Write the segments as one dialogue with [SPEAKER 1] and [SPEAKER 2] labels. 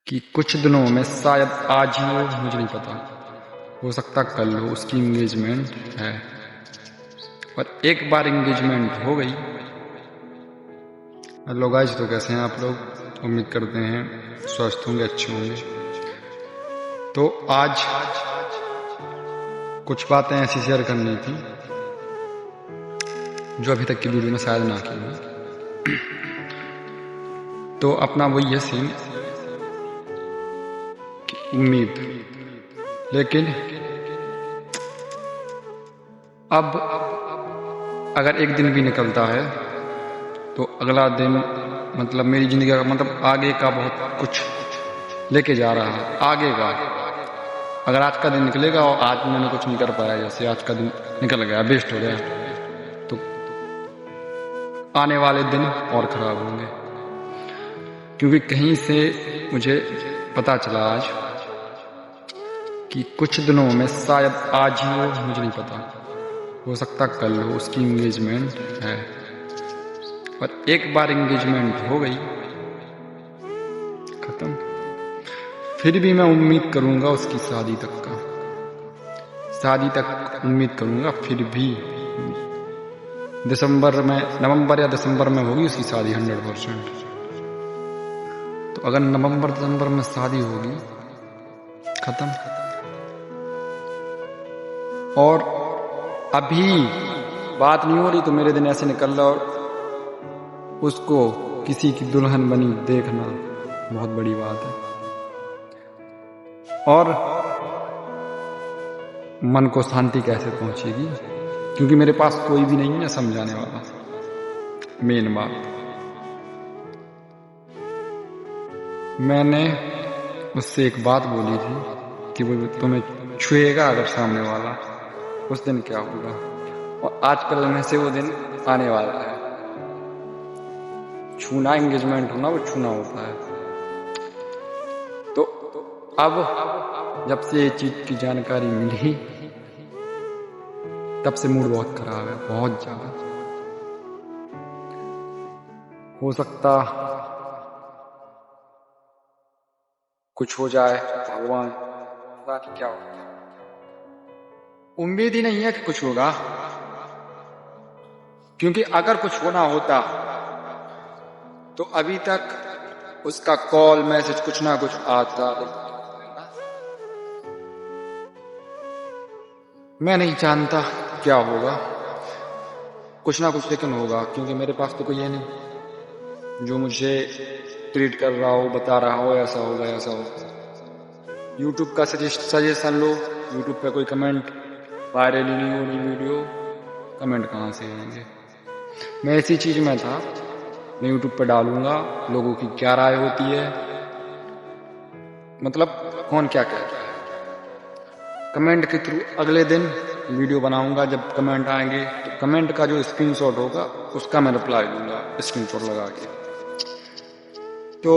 [SPEAKER 1] कि कुछ दिनों में शायद आज ही हो, मुझे नहीं पता, हो सकता कल हो, उसकी इंगेजमेंट है। पर एक बार इंगेजमेंट हो गई। हेलो गाइस, तो कैसे हैं आप लोग? उम्मीद करते हैं स्वस्थ होंगे, अच्छे होंगे। तो आज कुछ बातें ऐसी शेयर करनी थी जो अभी तक की वीडियो में शायद ना की हो। तो अपना वही है सीन कि उम्मीद, लेकिन अब अगर एक दिन भी निकलता है तो अगला दिन मतलब मेरी जिंदगी का मतलब आगे का बहुत कुछ लेके जा रहा है। आगे का अगर आज का दिन निकलेगा और आज मैंने कुछ नहीं कर पाया, जैसे आज का दिन निकल गया, वेस्ट हो गया, तो आने वाले दिन और खराब होंगे। क्योंकि कहीं से मुझे पता चला आज कि कुछ दिनों में शायद आज ही हो, मुझे नहीं पता, हो सकता कल हो, उसकी इंगेजमेंट है। पर एक बार इंगेजमेंट हो गई, खत्म। फिर भी मैं उम्मीद करूंगा उसकी शादी तक का, शादी तक उम्मीद करूंगा। फिर भी दिसंबर में, नवंबर या दिसंबर में होगी उसकी शादी 100%। तो अगर नवंबर दिसंबर में शादी होगी, खत्म। और अभी बात नहीं हो रही तो मेरे दिन ऐसे निकल रहा, और उसको किसी की दुल्हन बनी देखना बहुत बड़ी बात है। और मन को शांति कैसे पहुंचेगी, क्योंकि मेरे पास कोई भी नहीं है समझाने वाला। मेन बात, मैंने उससे एक बात बोली थी कि वो तुम्हें छुएगा अगर सामने वाला, उस दिन क्या होगा। और आजकल में से वो दिन आने वाला है। छूना, एंगेजमेंट होना, वो छूना होता है। तो अब जब से ये चीज की जानकारी मिली, तब से मूड बहुत खराब है, बहुत ज्यादा। हो सकता कुछ हो जाए, भगवान पता नहीं क्या होगा। उम्मीद ही नहीं है कि कुछ होगा, क्योंकि अगर कुछ होना होता तो अभी तक उसका कॉल मैसेज कुछ ना कुछ आता। मैं नहीं जानता क्या होगा, कुछ ना कुछ लेकिन होगा, क्योंकि मेरे पास तो कोई है नहीं जो मुझे ट्रीट कर रहा हो, बता रहा हो ऐसा होगा ऐसा होगा। यूट्यूब का सजेशन लो, यूट्यूब पे कोई कमेंट, वायरल ही नहीं हो रही वीडियो, कमेंट कहाँ से आएंगे। मैं ऐसी चीज में था, मैं यूट्यूब पे डालूंगा, लोगों की क्या राय होती है, मतलब कौन क्या कहता है, कमेंट के थ्रू अगले दिन वीडियो बनाऊंगा। जब कमेंट आएंगे तो कमेंट का जो स्क्रीनशॉट होगा उसका मैं रिप्लाई दूंगा, स्क्रीनशॉट लगा के। तो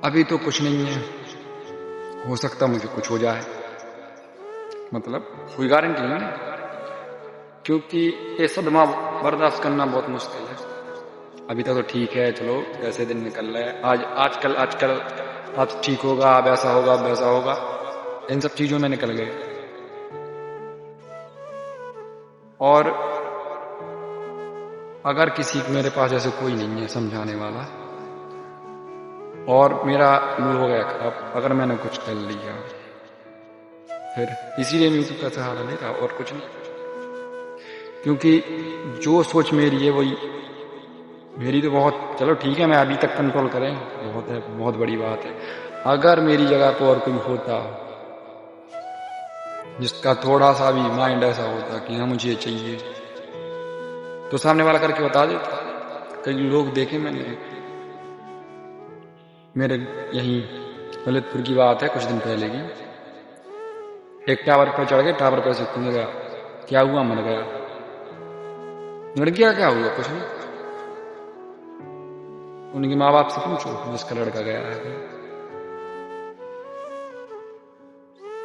[SPEAKER 1] अभी तो कुछ नहीं है, हो सकता मुझे कुछ हो जाए, मतलब कोई गारंटी नहीं है, क्योंकि ये सदमा बर्दाश्त करना बहुत मुश्किल है। अभी तक तो ठीक है, चलो कैसे दिन निकल रहे हैं, आजकल आज ठीक होगा, अब ऐसा होगा, अब वैसा होगा, इन सब चीजों में निकल गए। और अगर किसी मेरे पास ऐसे कोई नहीं है समझाने वाला, और मेरा मूड हो गया खराब अगर मैंने कुछ कर लिया, फिर इसीलिए मैं यूट्यूब का सहारा ले रहा, और कुछ नहीं। क्योंकि जो सोच मेरी है वही मेरी, तो बहुत चलो ठीक है, मैं अभी तक कंट्रोल करें बहुत है, बहुत बड़ी बात है। अगर मेरी जगह पर और कोई होता जिसका थोड़ा सा भी माइंड ऐसा होता कि हाँ मुझे ये चाहिए, तो सामने वाला करके बता देता। कई लोग देखे मैंने, मेरे यहीं ललितपुर की बात है, कुछ दिन पहले की, एक टावर पर चढ़ गए, टावर पर से कूद गया, क्या हुआ, मर गया। लड़की का क्या हुआ, कुछ नहीं, उनके माँ बाप से पूछो जिसका लड़का गया है।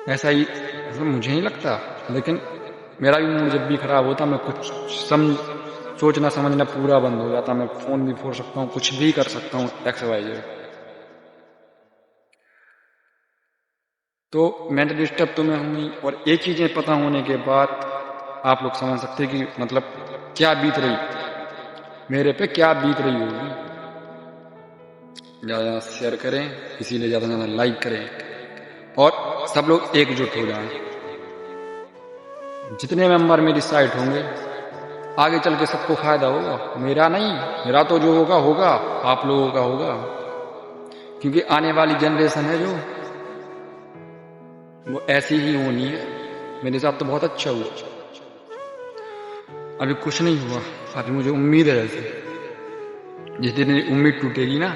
[SPEAKER 1] ऐसा ही मतलब मुझे नहीं लगता, लेकिन मेरा भी मूड जब भी खराब होता, मैं कुछ सोचना समझना पूरा बंद हो जाता। मैं फोन भी फोड़ सकता हूँ, कुछ भी कर सकता हूँ, XYZ। तो मेंटल डिस्टर्ब तो मैं हूँ ही, और ये चीज़ें पता होने के बाद आप लोग समझ सकते हैं कि मतलब क्या बीत रही मेरे पे, क्या बीत रही होगी। ज़्यादा शेयर करें, इसीलिए ज़्यादा से ज़्यादा लाइक करें, और सब लोग एकजुट हो जाएं। जितने मेंबर मेरी साइट होंगे आगे चल के सबको फायदा होगा, मेरा नहीं, मेरा तो जो होगा होगा, आप लोगों का होगा। क्योंकि आने वाली जनरेशन है जो, वो ऐसी ही होनी है। मेरे साथ तो बहुत अच्छा हुआ, अभी कुछ नहीं हुआ, अभी मुझे उम्मीद है। जैसे जिस दिन मेरी उम्मीद टूटेगी ना,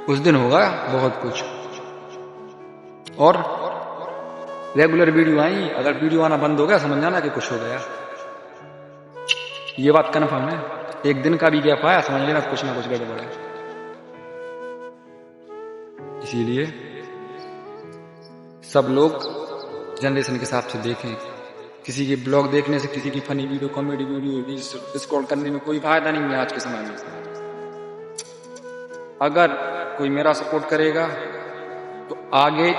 [SPEAKER 1] उस दिन होगा बहुत कुछ। और रेगुलर वीडियो आई, अगर वीडियो आना बंद हो गया समझ जाना कि कुछ हो गया, ये बात कन्फर्म है। एक दिन का भी गैप आया समझ लेना कुछ ना कुछ गड़बड़ है। इसीलिए सब लोग जनरेशन के हिसाब से देखें। किसी के ब्लॉग देखने से, किसी की funny video, comedy video scroll करने में कोई फायदा नहीं है आज के समय में। अगर कोई मेरा सपोर्ट करेगा तो आगे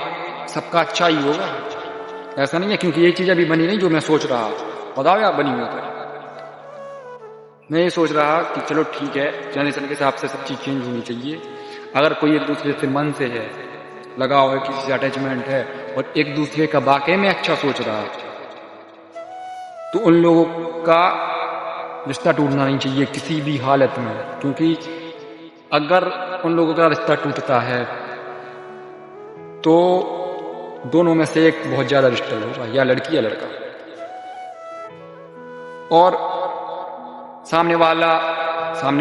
[SPEAKER 1] सबका अच्छा ही होगा। ऐसा नहीं है क्योंकि ये चीज अभी बनी नहीं जो मैं सोच रहा, बताओ यार बनी हुई। मैं ये सोच रहा कि चलो ठीक है, जनरेशन के हिसाब से सब चीज चेंज होनी चाहिए। अगर कोई एक दूसरे से मन से है, लगाव है, किसी से अटैचमेंट है, और एक दूसरे का वाकई में अच्छा सोच रहा है, तो उन लोगों का रिश्ता टूटना नहीं चाहिए किसी भी हालत में। क्योंकि अगर उन लोगों का रिश्ता टूटता है तो दोनों में से एक बहुत ज्यादा डिस्टर्ब होगा, या लड़की या लड़का। और सामने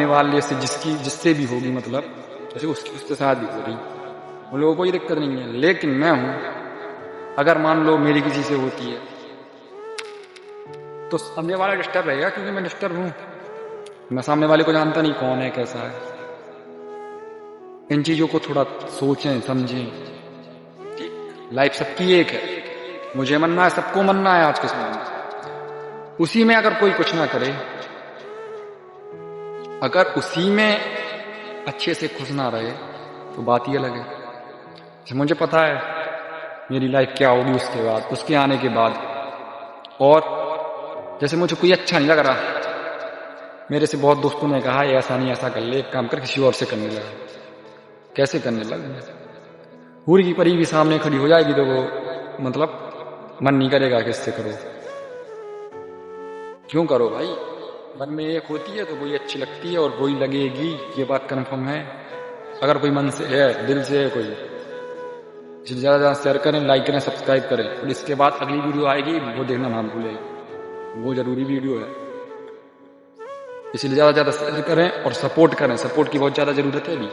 [SPEAKER 1] वाले से जिससे भी होगी, मतलब जैसे उसके साथ भी हो रही, उन लोगों को कोई दिक्कत नहीं है। लेकिन मैं हूं, अगर मान लो मेरी किसी से होती है तो सामने वाला डिस्टर्ब रहेगा, क्योंकि मैं डिस्टर्ब हूं। मैं सामने वाले को जानता नहीं कौन है, कैसा है। इन चीजों को थोड़ा सोचें, समझें। लाइफ सबकी एक है, मुझे मनना है, सबको मनना है आज के समय में। उसी में अगर कोई कुछ ना करे, अगर उसी में अच्छे से खुश ना रहे, तो बात ही अलग है। मुझे पता है मेरी लाइफ क्या होगी उसके बाद, उसके आने के बाद। और जैसे मुझे कोई अच्छा नहीं लग रहा, मेरे से बहुत दोस्तों ने कहा ऐसा नहीं, ऐसा कर ले, एक काम कर किसी और से करने लगा। कैसे करने लगा? हूर की परी भी सामने खड़ी हो जाएगी तो वो मतलब मन नहीं करेगा कि इससे करो। क्यों करो भाई? मन में एक होती है तो वही अच्छी लगती है और वही लगेगी, ये बात कंफर्म है। अगर कोई मन से है, दिल से है कोई, इसे ज्यादा ज्यादा शेयर करें, लाइक करें, सब्सक्राइब करें। और इसके बाद अगली वीडियो आएगी, वो देखना ना भूलें, वो जरूरी वीडियो है। इसलिए ज्यादा ज्यादा शेयर करें और सपोर्ट करें। सपोर्ट की बहुत ज्यादा जरूरत है अभी।